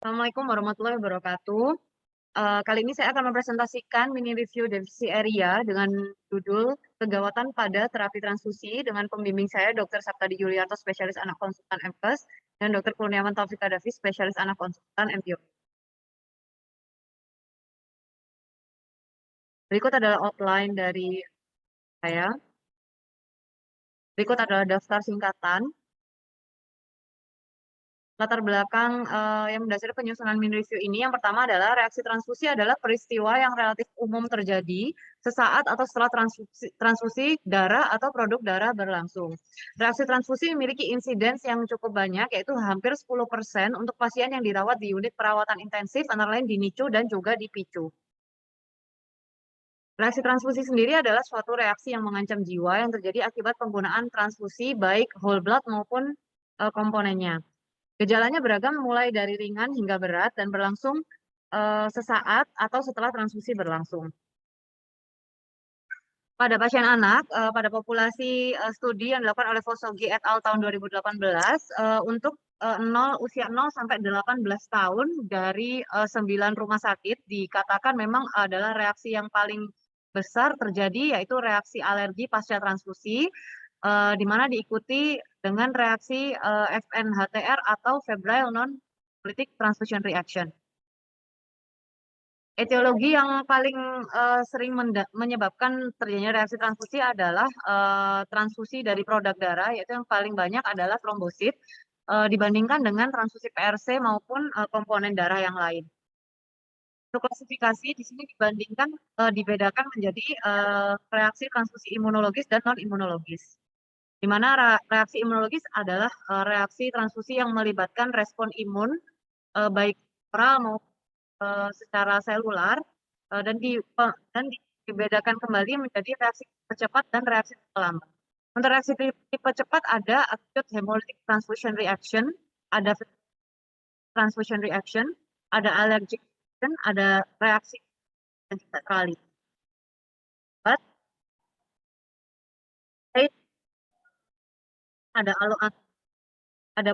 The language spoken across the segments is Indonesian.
Assalamualaikum warahmatullahi wabarakatuh. Kali ini saya akan mempresentasikan mini review divisi area dengan judul Kegawatan pada Terapi Transfusi dengan pembimbing saya Dr. Saptadi Yuliarto, spesialis anak konsultan MKes, dan Dr. Kurniawan Taufika Davi, spesialis anak konsultan MPO. Berikut adalah outline dari saya. Berikut adalah daftar singkatan. Latar belakang yang mendasari penyusunan mini review ini, yang pertama adalah reaksi transfusi adalah peristiwa yang relatif umum terjadi sesaat atau setelah transfusi darah atau produk darah berlangsung. Reaksi transfusi memiliki insiden yang cukup banyak, yaitu hampir 10% untuk pasien yang dirawat di unit perawatan intensif, antara lain di NICU dan juga di PICU. Reaksi transfusi sendiri adalah suatu reaksi yang mengancam jiwa yang terjadi akibat penggunaan transfusi baik whole blood maupun komponennya. Gejalanya beragam mulai dari ringan hingga berat dan berlangsung sesaat atau setelah transfusi berlangsung. Pada pasien anak, pada populasi studi yang dilakukan oleh Fosogi et al. Tahun 2018, untuk usia 0 sampai 18 tahun dari 9 rumah sakit dikatakan memang adalah reaksi yang paling besar terjadi, yaitu reaksi alergi pasca transfusi, di mana diikuti dengan reaksi FNHTR atau Febrile Non-Hemolytic Transfusion Reaction. Etiologi yang paling sering menyebabkan terjadinya reaksi transfusi adalah transfusi dari produk darah, yaitu yang paling banyak adalah trombosit dibandingkan dengan transfusi PRC maupun komponen darah yang lain. Untuk klasifikasi di sini dibedakan menjadi reaksi transfusi imunologis dan non imunologis. Di mana reaksi imunologis adalah reaksi transfusi yang melibatkan respon imun baik oral maupun secara selular, dan dibedakan kembali menjadi reaksi tipe cepat dan reaksi tipe lambat. Untuk reaksi tipe cepat ada acute hemolytic transfusion reaction, ada transfusion reaction, ada allergic reaction, ada reaksi dan tidak kali. Ada ada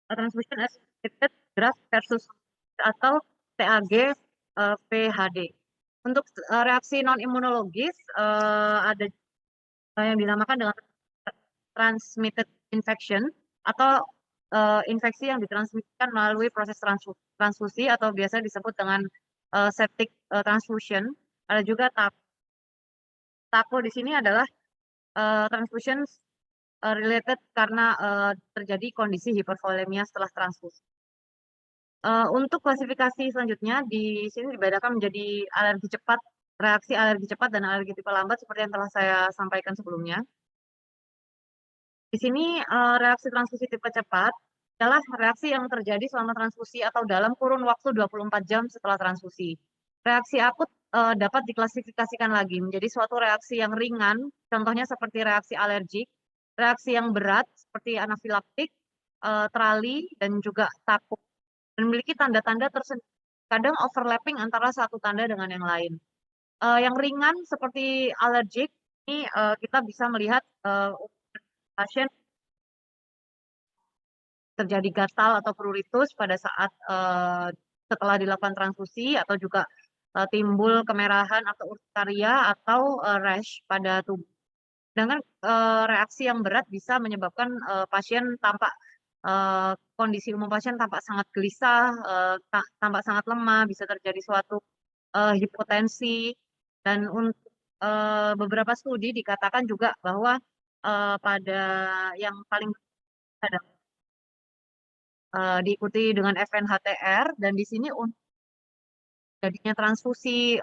transfusion associated graft versus atau TAG PHD. Untuk reaksi non imunologis ada yang dinamakan dengan transmitted infection atau infeksi yang ditransmisikan melalui proses transfusi atau biasa disebut dengan septic transfusion. Ada juga TACO di sini adalah transfusion related karena terjadi kondisi hipervolemia setelah transfusi. Untuk klasifikasi selanjutnya di sini dibedakan menjadi reaksi alergi cepat dan alergi tipe lambat seperti yang telah saya sampaikan sebelumnya. Di sini reaksi transfusi tipe cepat adalah reaksi yang terjadi selama transfusi atau dalam kurun waktu 24 jam setelah transfusi. Reaksi akut dapat diklasifikasikan lagi menjadi suatu reaksi yang ringan, contohnya seperti reaksi alergik, reaksi yang berat seperti anafilaktik, trali, dan juga takut, dan memiliki tanda-tanda tersendiri, kadang overlapping antara satu tanda dengan yang lain. Yang ringan seperti alergik, ini kita bisa melihat pasien terjadi gatal atau pruritus pada saat setelah dilakukan transfusi, atau juga timbul kemerahan atau urtikaria atau rash pada tubuh. Dengan reaksi yang berat bisa menyebabkan pasien tampak kondisi umum pasien tampak sangat gelisah, tampak sangat lemah, bisa terjadi suatu hipotensi, dan untuk beberapa studi dikatakan juga bahwa pada yang paling diikuti dengan FNHTR, dan di sini untuk jadinya transfusi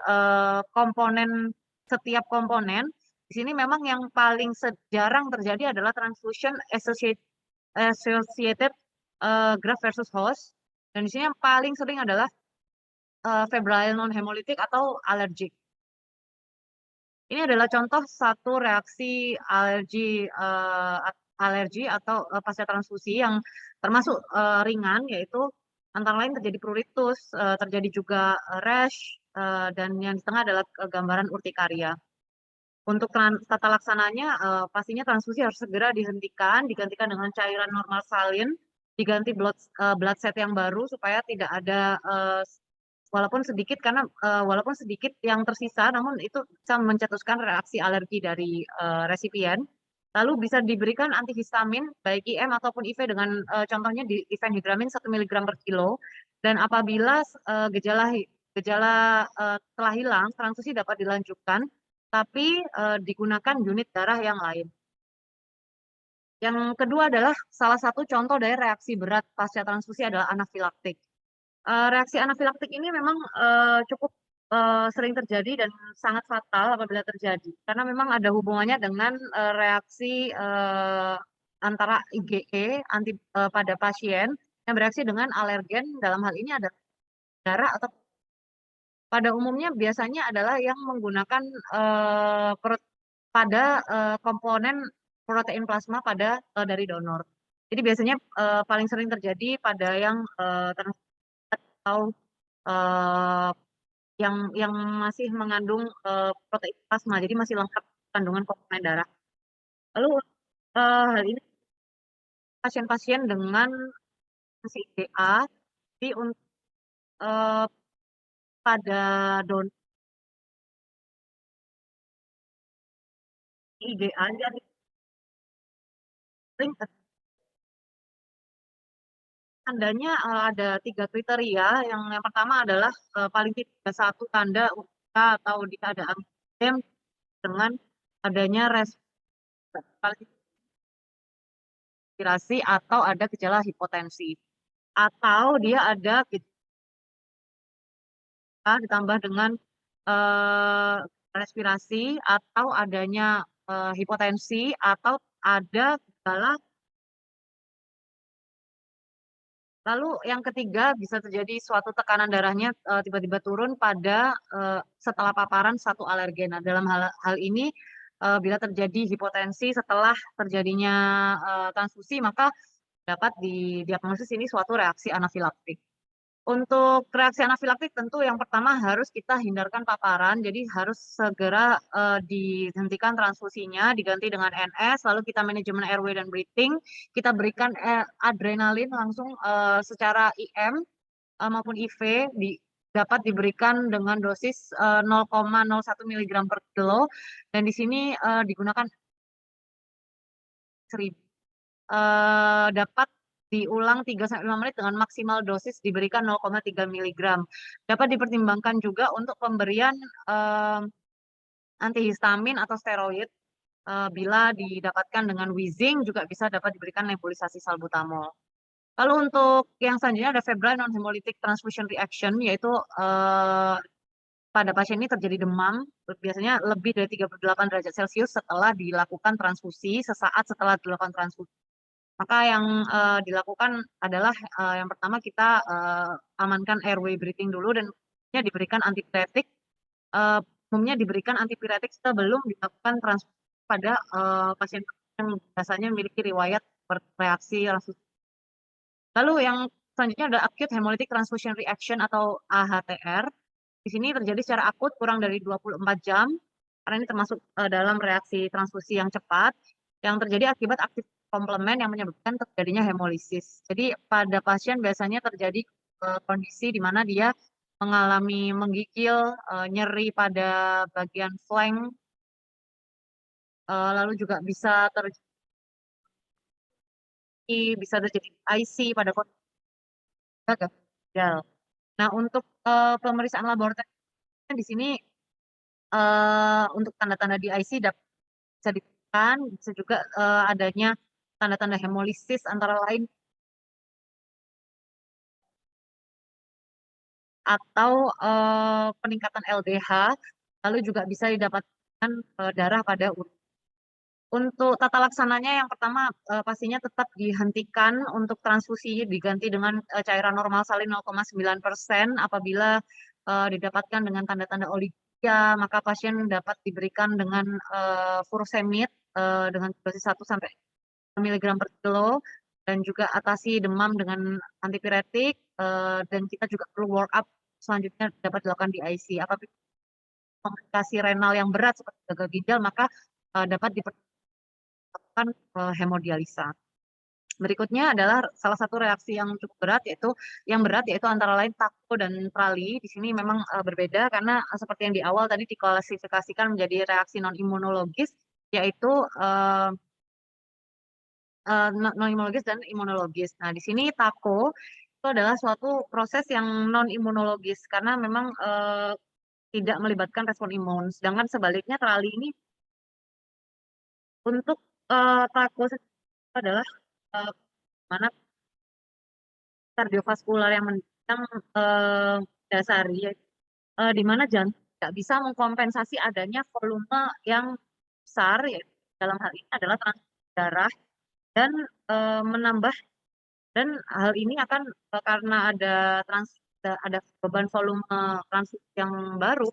komponen, setiap komponen di sini memang yang paling jarang terjadi adalah transfusion associated graft versus host, dan di sini yang paling sering adalah febrile non hemolytic atau allergic. Ini adalah contoh satu reaksi alergi atau pasca transfusi yang termasuk ringan, yaitu antara lain terjadi pruritus, terjadi juga rash, dan yang di tengah adalah gambaran urtikaria. Untuk tata laksananya, pastinya transfusi harus segera dihentikan, digantikan dengan cairan normal salin diganti blood set yang baru supaya tidak ada walaupun sedikit karena walaupun sedikit yang tersisa, namun itu bisa mencetuskan reaksi alergi dari resipien. Lalu bisa diberikan antihistamin baik IM ataupun IV dengan contohnya di difenhidramin 1 mg per kilo. Dan apabila gejala telah hilang, transfusi dapat dilanjutkan, tapi digunakan unit darah yang lain. Yang kedua adalah salah satu contoh dari reaksi berat pasca transfusi adalah anafilaktik. Reaksi anafilaktik ini memang cukup sering terjadi dan sangat fatal apabila terjadi, karena memang ada hubungannya dengan reaksi antara IgE pada pasien yang bereaksi dengan alergen, dalam hal ini ada darah atau pada umumnya biasanya adalah yang menggunakan pada komponen protein plasma dari donor. Jadi biasanya paling sering terjadi pada yang atau eh, yang masih mengandung protein plasma, jadi masih lengkap kandungan komponen darah. Lalu hal ini pasien-pasien dengan IgA, jadi untuk eh, pada donor IgA jadi sering tandanya ada 3 kriteria. Yang pertama adalah paling tidak satu tanda UTK atau di keadaan dengan adanya respirasi atau ada gejala hipotensi, atau dia ada gejala ditambah dengan eh, respirasi atau adanya hipotensi atau ada gejala. Lalu yang ketiga bisa terjadi suatu tekanan darahnya tiba-tiba turun setelah paparan satu alergen. Nah, dalam hal ini bila terjadi hipotensi setelah terjadinya transfusi, maka dapat didiagnosis ini suatu reaksi anafilaktik. Untuk reaksi anafilaktik tentu yang pertama harus kita hindarkan paparan, jadi harus segera dihentikan transfusinya, diganti dengan NS, lalu kita manajemen airway dan breathing, kita berikan adrenalin langsung secara IM maupun IV, dapat diberikan dengan dosis 0,01 mg per kilo, dan di sini digunakan 1000. Dapat diulang 3-5 menit dengan maksimal dosis diberikan 0,3 mg. Dapat dipertimbangkan juga untuk pemberian antihistamin atau steroid bila didapatkan dengan wheezing juga bisa dapat diberikan nebulisasi salbutamol. Lalu untuk yang selanjutnya ada febrile non-hemolytic transfusion reaction, yaitu pada pasien ini terjadi demam, biasanya lebih dari 38 derajat Celcius setelah dilakukan transfusi, sesaat setelah dilakukan transfusi. Maka yang dilakukan adalah yang pertama kita amankan airway breathing dulu dan diberikan antipiretik. Umumnya diberikan antipiretik sebelum dilakukan transfusi pada pasien yang biasanya memiliki riwayat reaksi langsung. Lalu yang selanjutnya ada acute hemolytic transfusion reaction atau AHTR. Di sini terjadi secara akut kurang dari 24 jam, karena ini termasuk dalam reaksi transfusi yang cepat, yang terjadi akibat aktif komplement yang menyebabkan terjadinya hemolisis. Jadi pada pasien biasanya terjadi kondisi di mana dia mengalami menggigil, nyeri pada bagian flank, lalu juga bisa terjadi IC pada kondisi gagal. Nah, untuk pemeriksaan laboratorium di sini untuk tanda-tanda di IC bisa ditemukan, bisa juga adanya tanda-tanda hemolisis antara lain atau peningkatan LDH, lalu juga bisa didapatkan darah pada urin. Untuk tata laksananya yang pertama pastinya tetap dihentikan untuk transfusi, diganti dengan cairan normal salin 0,9%. Apabila didapatkan dengan tanda-tanda oligonuria, maka pasien dapat diberikan dengan furosemid dengan dosis 1-3 mg per kilo, dan juga atasi demam dengan antipiretik, dan kita juga perlu work up selanjutnya dapat dilakukan di IC. Apabila komplikasi renal yang berat seperti gagal ginjal, maka dapat diperlukan hemodialisa. Berikutnya adalah salah satu reaksi yang cukup berat yaitu antara lain tako dan trali. Di sini memang berbeda karena seperti yang di awal tadi diklasifikasikan menjadi reaksi non imunologis yaitu eh, non imunologis dan imunologis. Nah, di sini tako itu adalah suatu proses yang non imunologis karena memang tidak melibatkan respon imun. Sedangkan sebaliknya trali ini untuk tako adalah eh, mana kardiovaskular yang dasari, di mana jantung tidak bisa mengkompensasi adanya volume yang besar, yaitu dalam hal ini adalah transfusi darah dan menambah dan hal ini akan karena ada beban volume transfusi yang baru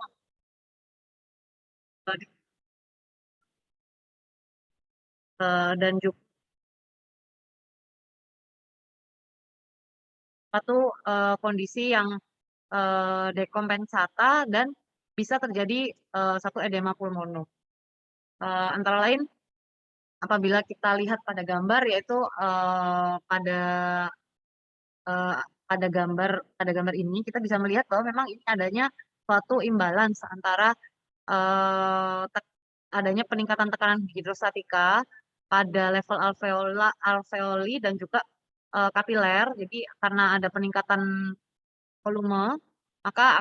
dan juga suatu kondisi yang dekompensata dan bisa terjadi satu edema pulmoner. Antara lain apabila kita lihat pada gambar yaitu eh, pada gambar ini kita bisa melihat bahwa memang ini adanya suatu imbalans antara adanya peningkatan tekanan hidrostatika pada level alveoli dan juga kapiler. Jadi karena ada peningkatan volume, maka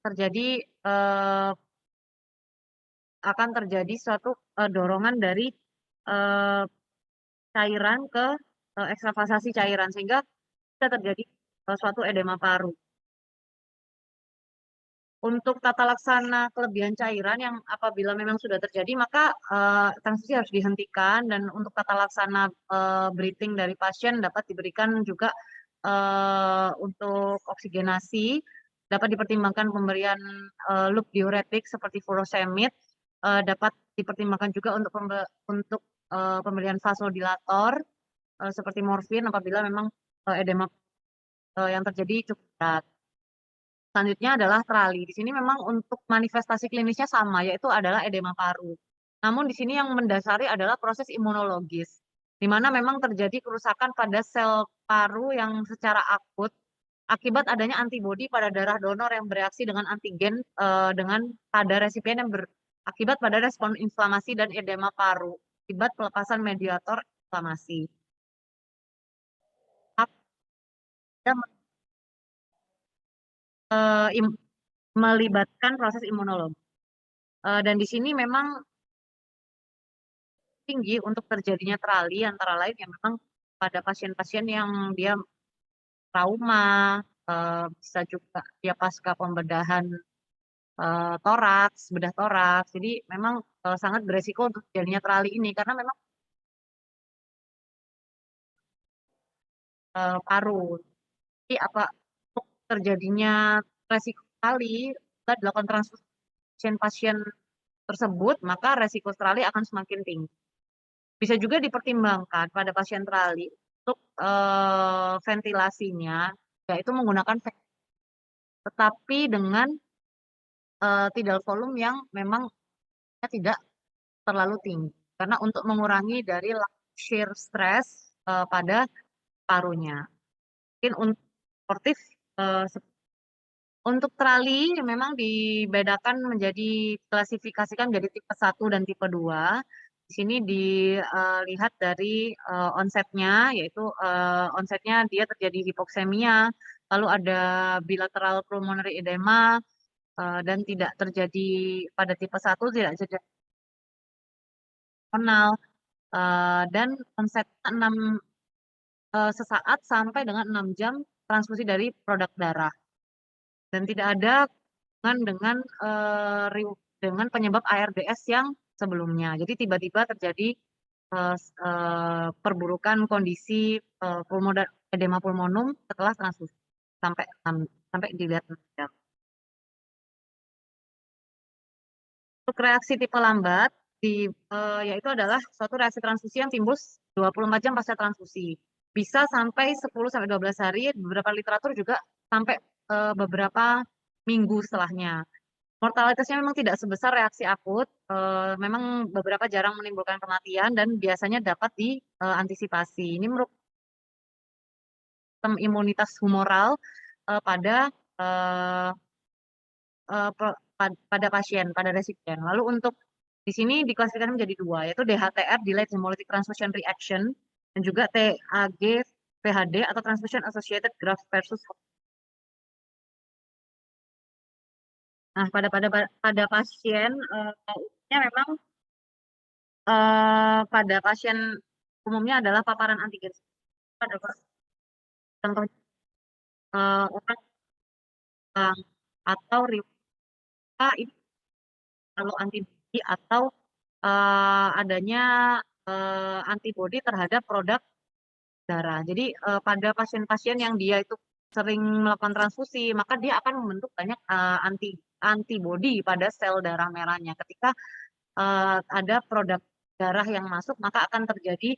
terjadi eh, akan terjadi suatu dorongan dari eh, cairan ke ekstravasasi cairan sehingga bisa terjadi suatu edema paru. Untuk tata laksana kelebihan cairan yang apabila memang sudah terjadi maka transfusi harus dihentikan dan untuk tata laksana breathing dari pasien dapat diberikan juga untuk oksigenasi dapat dipertimbangkan pemberian loop diuretik seperti furosemid dapat dipertimbangkan juga untuk pemberian vasodilator seperti morfin apabila memang edema yang terjadi cukup berat. Selanjutnya adalah trali. Di sini memang untuk manifestasi klinisnya sama, yaitu adalah edema paru. Namun di sini yang mendasari adalah proses imunologis, di mana memang terjadi kerusakan pada sel paru yang secara akut akibat adanya antibodi pada darah donor yang bereaksi dengan antigen dengan pada resipien yang berakibat pada respon inflamasi dan edema paru akibat pelepasan mediator inflamasi. Ada melibatkan proses imunologi. Dan di sini memang tinggi untuk terjadinya trali antara lain yang memang pada pasien-pasien yang dia trauma, bisa juga dia pasca pembedahan bedah toraks. Jadi memang sangat beresiko untuk terjadinya trali ini karena memang paru. Jadi apa untuk terjadinya resiko trali kita dilakukan transfusi pasien-pasien tersebut, maka resiko trali akan semakin tinggi. Bisa juga dipertimbangkan pada pasien trali untuk ventilasinya, yaitu menggunakan tetapi dengan tidal volume yang memang tidak terlalu tinggi. Karena untuk mengurangi dari shear stress pada parunya. Mungkin untuk sportif, eh, untuk trali memang dibedakan klasifikasikan menjadi tipe 1 dan tipe 2. Di sini dilihat dari onsetnya, yaitu onsetnya dia terjadi hipoksemia, lalu ada bilateral pulmonary edema, dan tidak terjadi pada tipe 1 tidak terjadi renal, dan onsetnya sesaat sampai dengan 6 jam transfusi dari produk darah. Dan tidak ada dengan penyebab ARDS yang sebelumnya. Jadi tiba-tiba terjadi perburukan kondisi edema pulmonum setelah transfusi sampai dilihat. Untuk reaksi tipe lambat yaitu adalah suatu reaksi transfusi yang timbul 24 jam pasca transfusi. Bisa sampai 10 sampai 12 hari, beberapa literatur juga sampai beberapa minggu setelahnya. Mortalitasnya memang tidak sebesar reaksi akut, memang beberapa jarang menimbulkan kematian dan biasanya dapat diantisipasi. Ini sistem imunitas humoral pada eh, pada pasien, pada resipien. Lalu untuk di sini diklasifikasikan menjadi dua, yaitu DHTR, Delayed Hemolytic Transfusion Reaction, dan juga TAG PHD atau Transfusion Associated Graft versus. Nah, pada pasien umumnya memang pada pasien umumnya adalah paparan antigen. Pada contoh orang atau riwayat ini kalau antibodi atau adanya antibodi terhadap produk darah. Jadi pada pasien-pasien yang dia itu sering melakukan transfusi, maka dia akan membentuk banyak antibodi pada sel darah merahnya. Ketika ada produk darah yang masuk, maka akan terjadi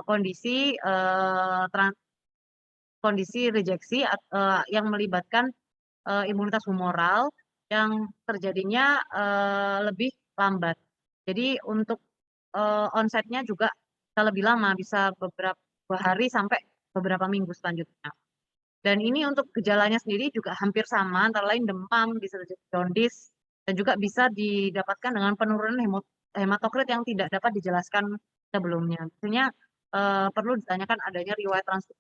kondisi kondisi rejeksi yang melibatkan imunitas humoral yang terjadinya lebih lambat. Jadi untuk onsetnya juga bisa lebih lama, bisa beberapa hari sampai beberapa minggu selanjutnya. Dan ini untuk gejalanya sendiri juga hampir sama, antara lain demam, bisa terjadi jaundice, dan juga bisa didapatkan dengan penurunan hematokrit yang tidak dapat dijelaskan sebelumnya. Biasanya perlu ditanyakan adanya riwayat transfusi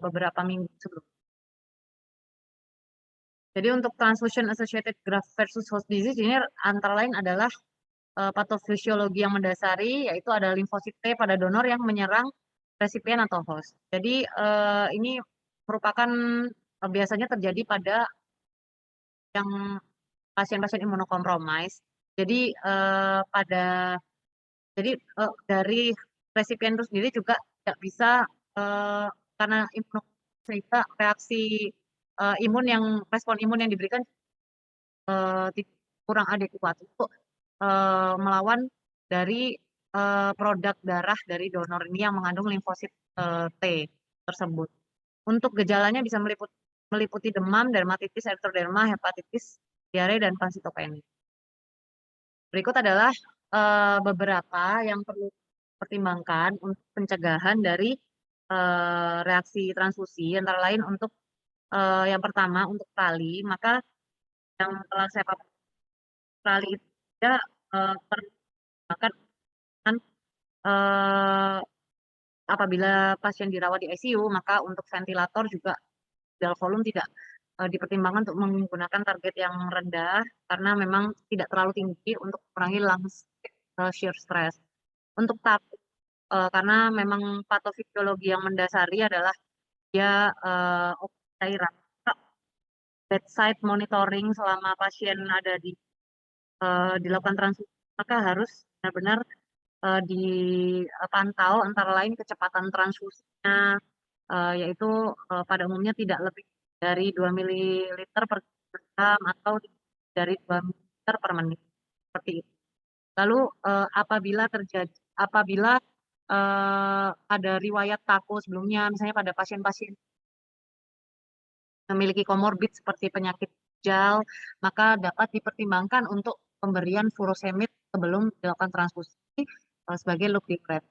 beberapa minggu sebelumnya. Jadi untuk transfusion associated graft versus host disease ini antara lain adalah patofisiologi yang mendasari, yaitu ada limfosit T pada donor yang menyerang resipien atau host. Jadi ini merupakan biasanya terjadi pada yang pasien-pasien imunokompromis. Jadi jadi dari resipien itu sendiri juga tidak bisa karena sehingga reaksi imun yang respon imun yang diberikan kurang adekuat untuk melawan dari produk darah dari donor ini yang mengandung limfosit T tersebut. Untuk gejalanya bisa meliputi demam, dermatitis, erythroderma, hepatitis, diare, dan pansitopenia. Berikut adalah beberapa yang perlu pertimbangkan untuk pencegahan dari reaksi transfusi, antara lain untuk yang pertama untuk tali, maka yang telah saya paparkan tali itu tidak perlu makan apabila pasien dirawat di ICU, maka untuk ventilator juga ideal volume tidak dipertimbangkan untuk menggunakan target yang rendah karena memang tidak terlalu tinggi untuk mengurangi lung shear stress. Untuk TAP, karena memang patofisiologi yang mendasari adalah dia cairan bedside monitoring selama pasien ada dilakukan transfusi, maka harus benar-benar dipantau antara lain kecepatan transfusinya, yaitu pada umumnya tidak lebih dari 2 ml per jam atau dari 2 ml per menit, seperti itu. Lalu apabila ada riwayat tako sebelumnya, misalnya pada pasien-pasien memiliki komorbid seperti penyakit ginjal, maka dapat dipertimbangkan untuk pemberian furosemid sebelum dilakukan transfusi sebagai loop decrete.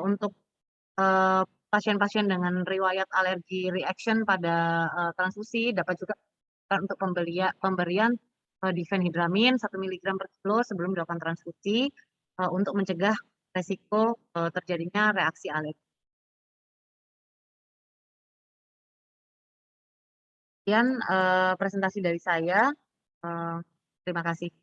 Untuk pasien-pasien dengan riwayat alergi reaction pada transfusi dapat juga untuk pemberian difenhidramin 1 mg per kilo sebelum dilakukan transfusi untuk mencegah resiko terjadinya reaksi alergi. Sekian presentasi dari saya. Terima kasih.